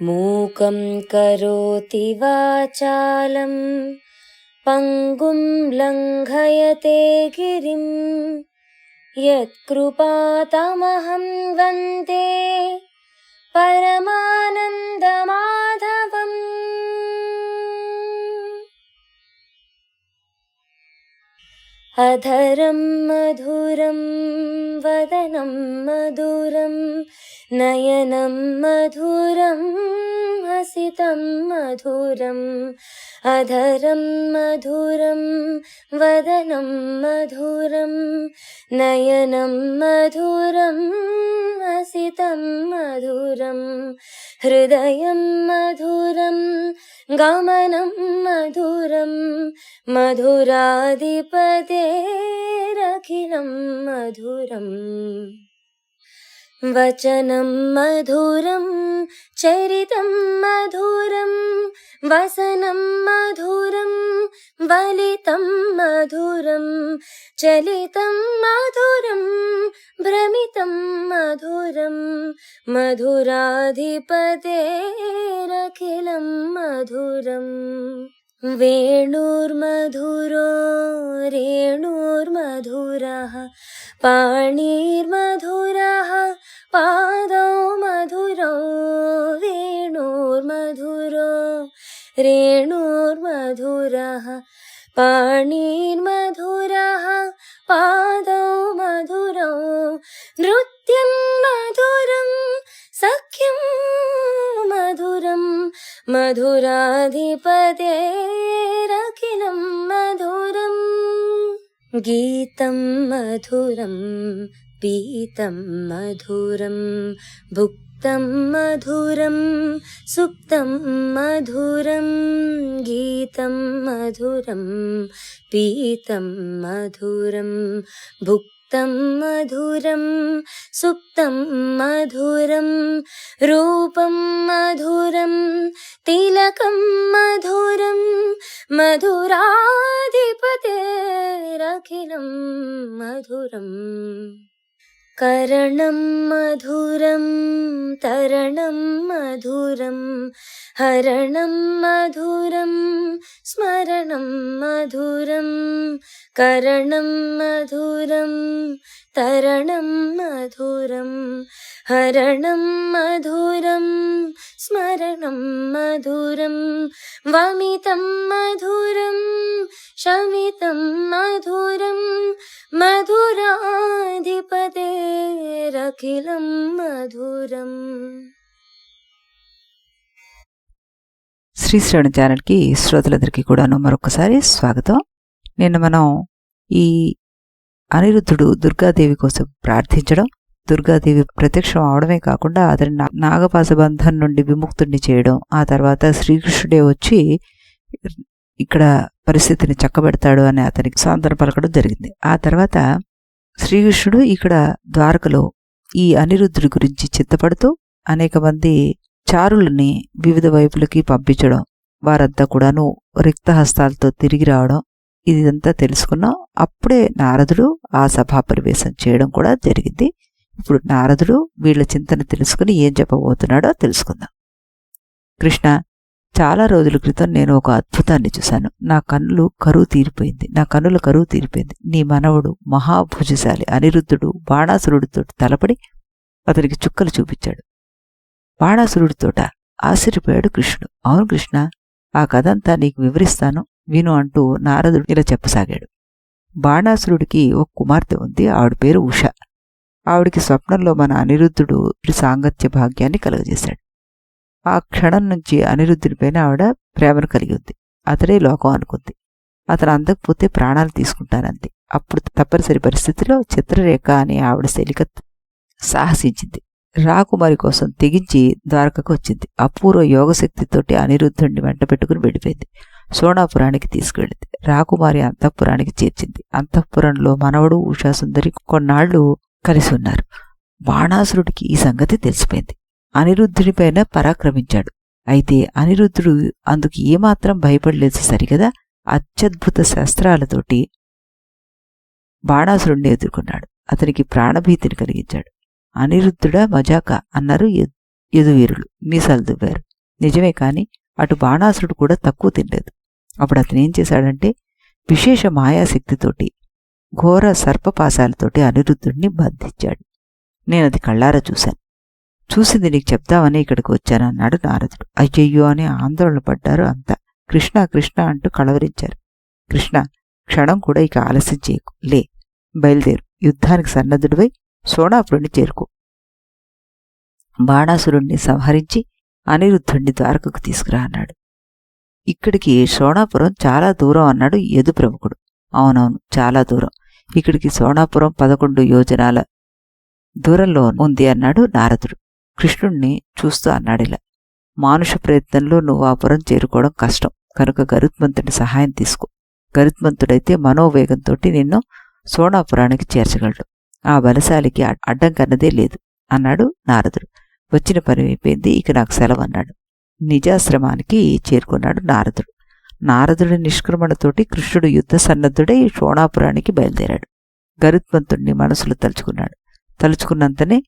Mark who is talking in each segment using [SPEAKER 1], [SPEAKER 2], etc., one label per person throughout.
[SPEAKER 1] మూకం కరోతి వాచాలం పంగుం లంఘయతే గిరిం యత్కృపాతమహం వందే పరమానందమాధవం. అధరం మధురం వదనం మధురం నయనం మధురం హసితం మధురం. అధరం మధురం వదనం మధురం నయనం మధురం హసితం మధురం. హృదయం మధురం గమనం మధురం మధురాధిపతేరఖిలం మధురం. వచనం మధురం చరితం మధురం వసనం మధురం వలితం మధురం. చలితం మధురం భ్రమితం మధురం మధురాధిపతేరఖిలం మధురం. వేణుర్మధురో రేణుర్మధురః పాణిర్మధురః పాదౌ మధురౌ. వేణుర్మధురో రేణుర్మధురః పాణిర్మధురః పాదౌ మధురౌ. నృత్యం మధురం సఖ్యం మధురం మధురాధిపతేరఖిలం మధురం. గీతం మధురం పీతం మధురం భుక్తం మధురం సుప్తం మధురం. గీతం మధురం పీతం మధురం భుక్తం మధురం సుప్తం మధురం. రూపం మధురం తిలకం మధురం మధురాధిపతేరఖిలం మధురం. కరణం మధురం తరణం మధురం హరణం మధురం స్మరణం మధురం. కరణం మధురం తరణం మధురం హరణం మధురం స్మరణం మధురం. వమితం మధురం శమితం మధురం మధురాధిపతేరఖిలం మధురం.
[SPEAKER 2] శ్రీ శ్రవణ ఛానల్కి శ్రోతలందరికీ కూడాను మరొకసారి స్వాగతం. నిన్న మనం ఈ అనిరుద్ధుడు దుర్గాదేవి కోసం ప్రార్థించడం, దుర్గాదేవి ప్రత్యక్షం అవడమే కాకుండా అతని నాగపాశ బంధం నుండి విముక్తుడిని చేయడం, ఆ తర్వాత శ్రీకృష్ణుడే వచ్చి ఇక్కడ పరిస్థితిని చక్కబెడతాడు అని అతనికి సాంత్వన పలకడం జరిగింది. ఆ తర్వాత శ్రీకృష్ణుడు ఇక్కడ ద్వారకలో ఈ అనిరుద్ధుడి గురించి చింతపడుతూ అనేక మంది చారులని వివిధ వైపులకి పంపించడం, వారంతా కూడాను రిక్తహస్తాలతో తిరిగి రావడం, ఇదంతా తెలుసుకున్నాం. అప్పుడే నారదుడు ఆ సభా పరివేశం చేయడం కూడా జరిగింది. ఇప్పుడు నారదుడు వీళ్ళ చింతన తెలుసుకుని ఏం చెప్పబోతున్నాడో తెలుసుకుందాం. కృష్ణ, చాలా రోజుల క్రితం నేను ఒక అద్భుతాన్ని చూశాను. నా కన్నుల కరువు తీరిపోయింది. నీ మనవడు మహాభుజశాలి అనిరుద్ధుడు బాణాసురుడితో తలపడి అతనికి చుక్కలు చూపించాడు. బాణాసురుడితోట ఆశ్చర్యపోయాడు కృష్ణుడు. అవును కృష్ణ, ఆ కథంతా నీకు వివరిస్తాను విను అంటూ నారదుడు ఇలా చెప్పసాగాడు. బాణాసురుడికి ఒక కుమార్తె ఉంది. ఆవిడ పేరు ఉష. ఆవిడికి స్వప్నంలో మన అనిరుద్ధుడు సాంగత్య భాగ్యాన్ని కలుగజేశాడు. ఆ క్షణం నుంచి అనిరుద్ధుడిపైన ఆవిడ ప్రేమను కలిగి ఉంది. అతడే లోకం అనుకుంది. అతను అందకపోతే ప్రాణాలు తీసుకుంటానంది. అప్పుడు తప్పనిసరి పరిస్థితిలో చిత్రరేఖ అని ఆవిడ శలికత్ సాహసించింది. రాకుమారి కోసం తెగించి ద్వారకకు వచ్చింది. అపూర్వ యోగశక్తితోటి అనిరుద్ధుడిని వెంట పెట్టుకుని వెళ్ళిపోయింది. సోనాపురానికి తీసుకువెళ్ళింది. రాకుమారి అంతఃపురానికి చేర్చింది. అంతఃపురంలో మనవడు ఉషాసుందరి కొన్నాళ్లు కలిసి ఉన్నారు. బాణాసురుడికి ఈ సంగతి తెలిసిపోయింది. అనిరుద్ధుడిపైన పరాక్రమించాడు. అయితే అనిరుద్ధుడు అందుకు ఏమాత్రం భయపడలేదు సరిగదా. అత్యద్భుత శస్త్రాలతోటి బాణాసురుడిని ఎదుర్కొన్నాడు. అతనికి ప్రాణభీతిని కలిగించాడు. అనిరుద్ధుడా మజాక అన్నారు యదువీరులు. మీసాలు దువ్వారు. నిజమే కాని అటు బాణాసురుడు కూడా తక్కువ తినలేదు. అప్పుడు అతనేం చేశాడంటే విశేష మాయాశక్తితోటి ఘోర సర్పపాశాలతోటి అనిరుద్ధుడిని బంధించాడు. నేనది కళ్ళారా చూశాను. చూసింది నీకు చెప్దామని ఇక్కడికి వచ్చానన్నాడు నారదుడు. అయ్యయ్యో అని ఆందోళన పడ్డారు అంతా. కృష్ణ కృష్ణ అంటూ కలవరించారు. కృష్ణ, క్షణం కూడా ఇక ఆలస్యం చేయకు, లే, బయలుదేరు, యుద్ధానికి సన్నద్ధుడివై సోనాపురుణ్ణి చేరుకో. బాణాసురుణ్ణి సంహరించి అనిరుద్ధుణ్ణి ద్వారకకు తీసుకురా అన్నాడు. ఇక్కడికి సోనాపురం చాలా దూరం అన్నాడు యదు ప్రముఖుడు. అవునవును, చాలా దూరం. ఇక్కడికి సోనాపురం 11 యోజనాల దూరంలో ఉంది అన్నాడు నారదుడు. కృష్ణుణ్ణి చూస్తూ అన్నాడిలా, మానుష ప్రయత్నంలో నువ్వు ఆ పురం చేరుకోవడం కష్టం, కనుక గరుత్మంతుడి సహాయం తీసుకో. గరుత్మంతుడైతే మనోవేగంతో నిన్ను సోనాపురానికి చేర్చగలడు. ఆ బలశాలికి అడ్డం కన్నదే లేదు అన్నాడు నారదుడు. వచ్చిన పని అయిపోయింది, ఇక నాకు సెలవు అన్నాడు. నిజాశ్రమానికి చేరుకున్నాడు నారదుడు. నారదుడి నిష్క్రమణతోటి కృష్ణుడు యుద్ధ సన్నద్ధుడై సోనాపురానికి బయలుదేరాడు. గరుత్మంతుడిని మనసులో తలుచుకున్నాడు. తలుచుకున్నంతనే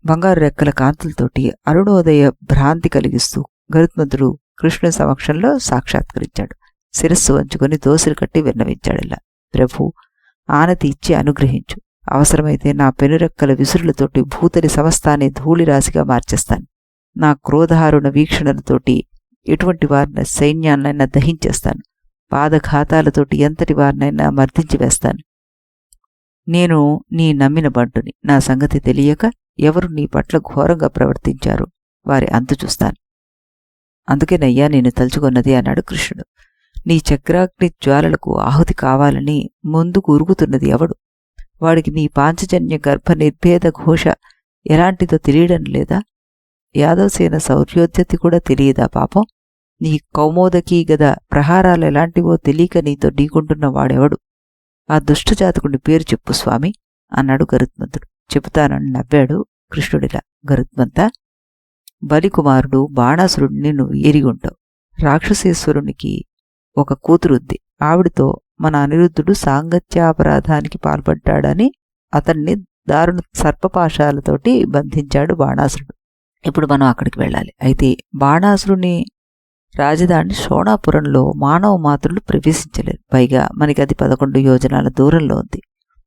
[SPEAKER 2] బంగారు రెక్కల కాంతులతోటి అరుణోదయ భ్రాంతి కలిగిస్తూ గరుత్మంతుడు కృష్ణుని సమక్షంలో సాక్షాత్కరించాడు. శిరస్సు వంచుకొని దోసిలు కట్టి విన్నవించాడిలా, ప్రభు, ఆనతి ఇచ్చి అనుగ్రహించు. అవసరమైతే నా పెనురెక్కల విసురులతోటి భూతలి సమస్తాన్ని ధూళిరాశిగా మార్చేస్తాను. నా క్రోధారుణ వీక్షణలతోటి ఎటువంటి వారిన సైన్యాన్నైనా దహించేస్తాను. పాదఘాతాలతోటి ఎంతటి వారినైనా మర్దించి వేస్తాను. నేను నీ నమ్మిన బంటుని. నా సంగతి తెలియక ఎవరు నీ పట్ల ఘోరంగా ప్రవర్తించారో వారి అంతు చూస్తాను. అందుకేనయ్యా నేను తలుచుకొన్నది అన్నాడు కృష్ణుడు. నీ చక్రాగ్ని జ్వాలలకు ఆహుతి కావాలని ముందుకు ఉరుగుతున్నది ఎవడు? వాడికి నీ పాంచజన్య గర్భ నిర్భేద ఘోష ఎలాంటిదో తెలియడం లేదా? యాదవసేన శౌర్యోద్యతి కూడా తెలియదా పాపం? నీ కౌమోదకీ గద ప్రహారాలు ఎలాంటివో తెలియక నీతో ఢీకుంటున్న వాడెవడు? ఆ దుష్టజాతకుడి పేరు చెప్పు స్వామి అన్నాడు గరుత్మంతుడు. చెబుతానని నవ్వాడు కృష్ణుడిలా. గరుత్మంత, బలికుమారుడు బాణాసురుడిని నువ్వు ఎరిగుంటావు. రాక్షసేశ్వరునికి ఒక కూతురుంది. ఆవిడితో మన అనిరుద్ధుడు సాంగత్యాపరాధానికి పాల్పడ్డాడని అతన్ని దారుణ సర్పపాశాలతోటి బంధించాడు బాణాసురుడు. ఇప్పుడు మనం అక్కడికి వెళ్ళాలి. అయితే బాణాసురుని రాజధాని సోనాపురంలో మానవ మాతృలు ప్రవేశించలేరు. పైగా మనకి అది 11 యోజనాల దూరంలో ఉంది.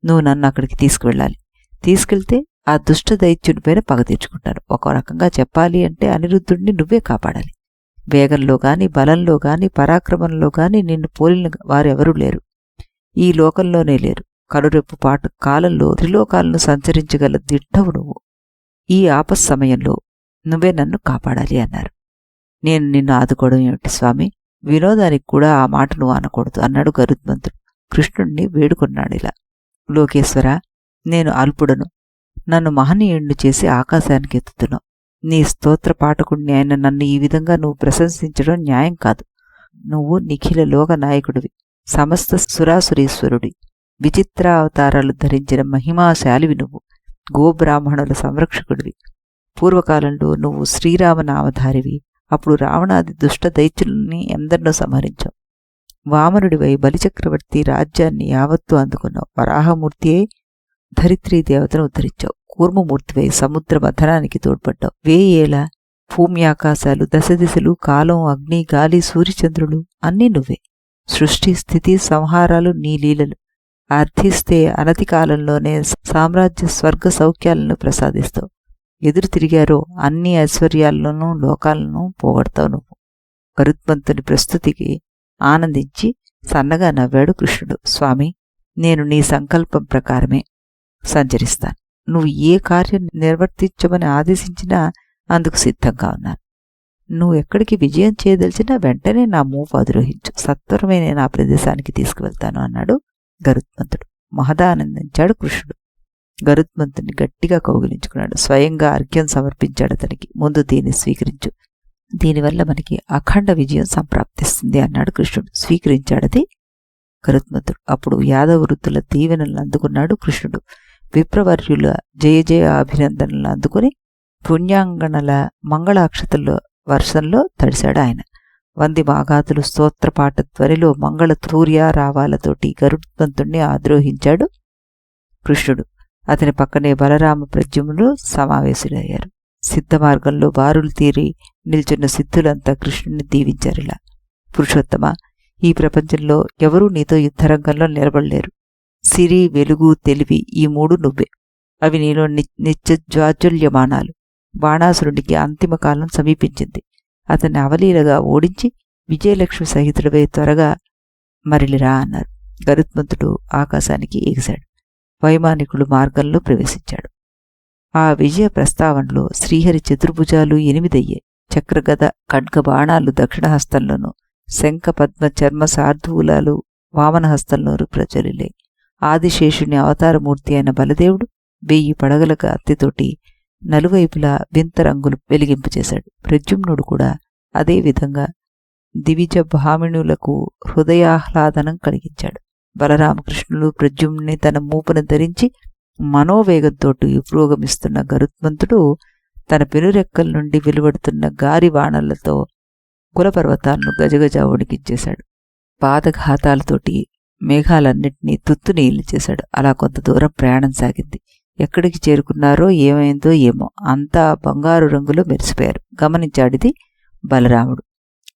[SPEAKER 2] నువ్వు నన్ను అక్కడికి తీసుకువెళ్ళాలి. తీసుకెళ్తే ఆ దుష్ట దైత్యునిపైన పగ తీర్చుకుంటాను. ఒక రకంగా చెప్పాలి అంటే అనిరుద్ధుడిని నువ్వే కాపాడాలి. వేగంలో గాని, బలంలో గాని, పరాక్రమంలో గాని నిన్ను పోలిన వారెవరూ లేరు. ఈ లోకంలోనే లేరు. కనురెప్పు పాటు కాలంలో త్రిలోకాలను సంచరించగల దిట్టవు నువ్వు. ఈ ఆపస్ సమయంలో నువ్వే నన్ను కాపాడాలి అన్నారు. నేను నిన్ను ఆదుకోవడం ఏమిటి స్వామి? వినోదానికి కూడా ఆ మాట నువ్వు అనకూడదు అన్నాడు గరుత్మంతుడు. కృష్ణుణ్ణి వేడుకున్నాడిలా. లోకేశ్వర, నేను అల్పుడను. నన్ను మహనీయుణ్ణి చేసి ఆకాశానికి ఎత్తుతున్నావు. నీ స్తోత్ర పాఠకుణ్ణి అయిన నన్ను ఈ విధంగా నువ్వు ప్రశంసించడం న్యాయం కాదు. నువ్వు నిఖిల లోక నాయకుడివి, సమస్త సురాసురీశ్వరుడి, విచిత్ర అవతారాలు ధరించిన మహిమాశాలివి నువ్వు, గోబ్రాహ్మణుల సంరక్షకుడివి. పూర్వకాలంలో నువ్వు శ్రీరామనామధారివి. అప్పుడు రావణాది దుష్ట దైత్యుల్ని ఎందరినో సంహరించావు. వామనుడివై బలిచక్రవర్తి రాజ్యాన్ని యావత్తూ అందుకున్నావు. వరాహమూర్తి అయి ధరిత్రీ దేవతను ఉద్ధరించావు. కూర్మమూర్తివై సముద్ర మథనానికి తోడ్పడ్డావు. 1000 ఏళ్ల భూమి ఆకాశాలు, దశదిశలు, కాలం, అగ్ని, గాలి, సూర్యచంద్రులు అన్నీ నువ్వే. సృష్టి, స్థితి, సంహారాలు నీ లీలలు. అర్థిస్తే అనతి కాలంలోనే సామ్రాజ్య స్వర్గ సౌఖ్యాలను ప్రసాదిస్తావు. ఎదురు తిరిగారో అన్ని ఐశ్వర్యాల్లోనూ లోకాలను పోగొడతావు నువ్వు. గరుత్మంతుని ప్రస్తుతికి ఆనందించి సన్నగా నవ్వాడు కృష్ణుడు. స్వామి, నేను నీ సంకల్పం ప్రకారమే సంచరిస్తాను. నువ్వు ఏ కార్యం నిర్వర్తించమని ఆదేశించినా అందుకు సిద్ధంగా ఉన్నాను. నువ్వు ఎక్కడికి విజయం చేయదలిచినా వెంటనే నా మూపు అధిరోహించు. సత్వరమే నేను ఆ ప్రదేశానికి తీసుకువెళ్తాను అన్నాడు గరుత్మంతుడు. మహదానందించాడు కృష్ణుడు. గరుత్మంతుడిని గట్టిగా కౌగిలించుకున్నాడు. స్వయంగా అర్ఘ్యం సమర్పించాడు అతనికి. ముందు దీన్ని స్వీకరించు. దీనివల్ల మనకి అఖండ విజయం సంప్రాప్తిస్తుంది అన్నాడు కృష్ణుడు. స్వీకరించాడది గరుత్మంతుడు. అప్పుడు యాదవ వృత్తుల దీవెనలను అందుకున్నాడు కృష్ణుడు. విప్రవర్యుల జయ జయ అభినందనలను అందుకుని పుణ్యాంగణల మంగళాక్షతల్లో వర్షంలో తడిశాడు ఆయన. వంది మాగాతులు స్తోత్రపాట త్వరిలో మంగళ తూర్యారావాలతోటి గరుత్మంతుణ్ణి ఆద్రోహించాడు కృష్ణుడు. అతని పక్కనే బలరామ ప్రద్యుమ్నులు సమావేశులయ్యారు. సిద్ధ మార్గంలో బారులు తీరి నిల్చున్న సిద్ధులంతా కృష్ణుని దీవించారిలా. పురుషోత్తమ, ఈ ప్రపంచంలో ఎవరూ నీతో యుద్ధరంగంలో నిలబడలేరు. సిరి, వెలుగు, తెలివి ఈ మూడు నువ్వే. అవి నీలో నిత్య జ్వాజ్వల్యమానాలు. బాణాసురుడికి అంతిమ కాలం సమీపించింది. అతన్ని అవలీలగా ఓడించి విజయలక్ష్మి సహితుడిపై త్వరగా మరలిరా అన్నారు. గరుత్మంతుడు ఆకాశానికి ఎగిశాడు. వైమానికుడు మార్గంలో ప్రవేశించాడు. ఆ విజయ ప్రస్తావనలో శ్రీహరి చతుర్భుజాలు 8 అయ్యాయి. చక్రగద ఖడ్గ బాణాలు దక్షిణహస్తంలోనూ, శంఖ పద్మ చర్మ సార్ధూలాలు వామనహస్తంలోనూ ప్రజ్వలిలే. ఆదిశేషుని అవతారమూర్తి అయిన బలదేవుడు 1000 పడగల కత్తితోటి నలువైపులా వింత రంగులు వెలిగింపచేశాడు. ప్రద్యుమ్నుడు కూడా అదే విధంగా దివిజ భామిణులకు హృదయాహ్లాదనం కలిగించాడు. బలరామకృష్ణులు ప్రద్యుమ్ని తన మూపున ధరించి మనోవేగంతోటి పురోగమిస్తున్న గరుత్మంతుడు తన పెనురెక్కల నుండి వెలువడుతున్న గారి బాణాలతో కులపర్వతాలను గజగజ వణికించేశాడు. పాదఘాతాలతోటి మేఘాలన్నింటినీ తుత్తునీళ్లు చేశాడు. అలా కొంత దూరం ప్రయాణం సాగింది. ఎక్కడికి చేరుకున్నారో ఏమైందో ఏమో, అంతా బంగారు రంగులో మెరిసిపోయారు. గమనించాడిది బలరాముడు.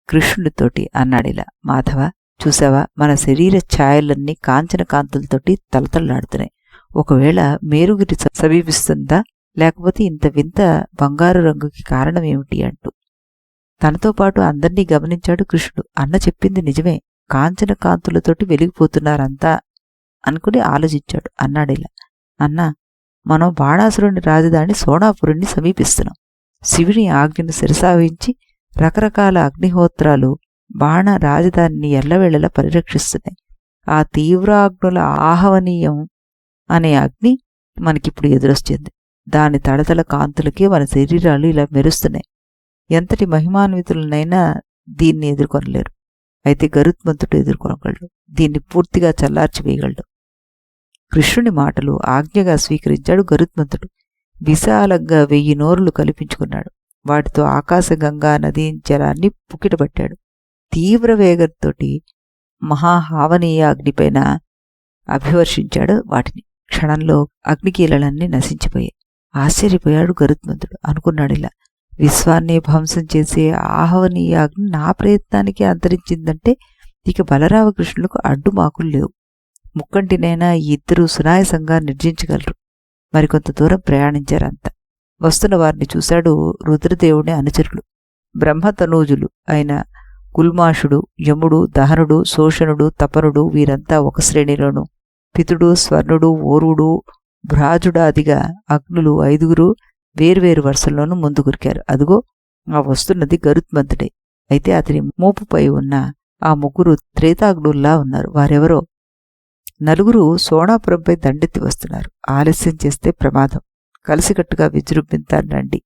[SPEAKER 2] కృష్ణుడితోటి అన్నాడిలా, మాధవ, చూసావా, మన శరీర ఛాయలన్నీ కాంచన కాంతులతోటి తలతల్లాడుతున్నాయి. ఒకవేళ మేరుగురి సమీపిస్తుందా, లేకపోతే ఇంత వింత బంగారు రంగుకి కారణమేమిటి అంటూ తనతో పాటు అందర్నీ గమనించాడు కృష్ణుడు. అన్న చెప్పింది నిజమే, కాంచన కాంతులతోటి వెలిగిపోతున్నారంతా అనుకుని ఆలోచించాడు. అన్నాడిలా, అన్నా, మనం బాణాసురుని రాజధాని సోనాపురుణ్ణి సమీపిస్తున్నాం. శివుని ఆజ్ఞను శిరసావహించి రకరకాల అగ్నిహోత్రాలు బాణ రాజధానిని ఎల్లవేళలా పరిరక్షిస్తున్నాయి. ఆ తీవ్రాగ్నుల ఆహవనీయం అనే అగ్ని మనకిప్పుడు ఎదురొచ్చింది. దాని తడతల కాంతులకే మన శరీరాలు ఇలా మెరుస్తున్నాయి. ఎంతటి మహిమాన్వితులనైనా దీన్ని ఎదుర్కొనలేరు. అయితే గరుత్మంతుడు ఎదుర్కొనగలడు. దీన్ని పూర్తిగా చల్లార్చివేయగలడు. కృష్ణుని మాటలు ఆజ్ఞగా స్వీకరించాడు గరుత్మంతుడు. విశాలంగా 1000 నోరులు కల్పించుకున్నాడు. వాటితో ఆకాశగంగా నదీ జలాన్ని పుకిటపట్టాడు. తీవ్ర వేగంతోటి మహాహావనీయ అగ్నిపైన అభివర్షించాడు వాటిని. క్షణంలో అగ్నికీలలన్నీ నశించిపోయాయి. ఆశ్చర్యపోయాడు గరుత్మంతుడు. అనుకున్నాడిలా, విశ్వాన్ని ధ్వంసం చేసే ఆహవనీయ అగ్ని నా ప్రయత్నానికి అంతరించిందంటే ఇక బలరామకృష్ణులకు అడ్డుమాకులు లేవు. ముక్కంటినైనా ఈ ఇద్దరూ సునాయసంగా నిర్జించగలరు. మరికొంత దూరం ప్రయాణించారంతా. వస్తున్న వారిని చూశాడు రుద్రదేవుని అనుచరులు. బ్రహ్మతనూజులు అయిన గుల్మాషుడు, యముడు, దహనుడు, శోషణుడు, తపనుడు వీరంతా ఒక శ్రేణిలోనూ, పితుడు, స్వర్ణుడు, ఓరుడు, భ్రాజుడాదిగా అగ్నులు 5 వేర్వేరు వరుసల్లోనూ ముందు గురికారు. అదుగో ఆ వస్తున్నది గరుత్మంతుడే. అయితే అతని మోపుపై ఉన్న ఆ 3 త్రేతాగ్నుల్లా ఉన్నారు. వారెవరో 4 సోనాపురంపై దండెత్తి వస్తున్నారు. ఆలస్యం చేస్తే ప్రమాదం. కలిసికట్టుగా విజృంభింతారండి.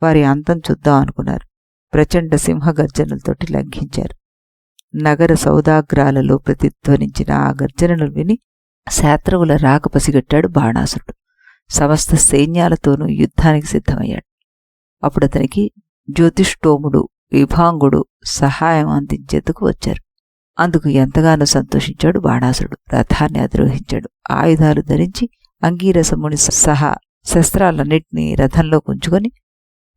[SPEAKER 2] వారి అంతం చూద్దాం అనుకున్నారు. ప్రచండ సింహగర్జనలతోటి లంఘించారు. నగర సౌదాగ్రాలలో ప్రతిధ్వనించిన ఆ గర్జనలు విని శాత్రవుల రాక పసిగట్టాడు బాణాసురుడు. సమస్త సైన్యాలతోనూ యుద్ధానికి సిద్ధమయ్యాడు. అప్పుడతనికి జ్యోతిష్ఠోముడు, విభాంగుడు సహాయం అందించేందుకు వచ్చారు. అందుకు ఎంతగానో సంతోషించాడు బాణాసురుడు. రథాన్ని అధిరోహించాడు. ఆయుధాలు ధరించి అంగీరసముని సహా శస్త్రాలన్నింటినీ రథంలో ఉంచుకొని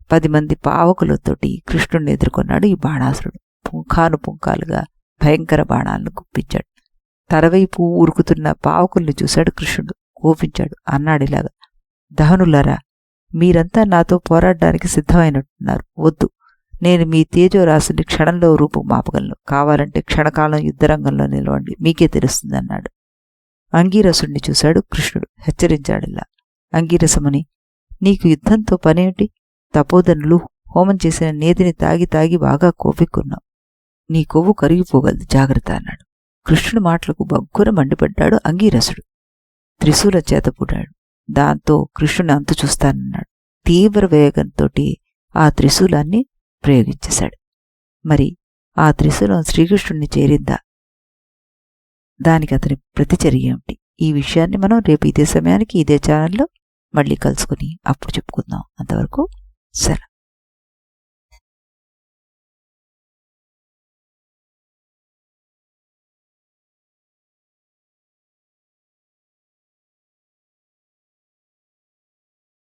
[SPEAKER 2] 10 మంది పావకులతోటి కృష్ణుణ్ణి ఎదుర్కొన్నాడు ఈ బాణాసురుడు. పుంఖానుపుంఖాలుగా భయంకర బాణాలను గుప్పించాడు. తరవైపు ఉరుకుతున్న పావకుల్ని చూశాడు కృష్ణుడు. కోపించాడు. అన్నాడిలాగా, దహనులారా, మీరంతా నాతో పోరాడడానికి సిద్ధమైనట్టున్నారు. వద్దు, నేను మీ తేజోరాశిని క్షణంలో రూపు మాపగలను. కావాలంటే క్షణకాలం యుద్ధరంగంలో నిలవండి, మీకే తెలుస్తుందన్నాడు. అంగీరసుడిని చూశాడు కృష్ణుడు. హెచ్చరించాడిలా, అంగీరసముని, నీకు యుద్ధంతో పనేమిటి? తపోధనులు హోమం చేసిన నేతిని తాగి తాగి బాగా కోపెక్కున్నావు. నీ కొవ్వు కరిగిపోగలదు, జాగ్రత్త అన్నాడు. కృష్ణుడి మాటలకు బగ్గున మండిపడ్డాడు అంగీరసుడు. త్రిశూల చేతపూడాడు. దాంతో కృష్ణుని అంతు చూస్తానన్నాడు. తీవ్ర వేగంతోటి ఆ త్రిశూలాన్ని ప్రయోగించేశాడు. మరి ఆ త్రిశూలం శ్రీకృష్ణుణ్ణి చేరిందా? దానికి అతని ప్రతిచర్య ఏమిటి? ఈ విషయాన్ని మనం రేపు ఇదే సమయానికి ఇదే ఛానల్లో మళ్ళీ కలుసుకుని అప్పుడు చెప్పుకుందాం. అంతవరకు సెలవు.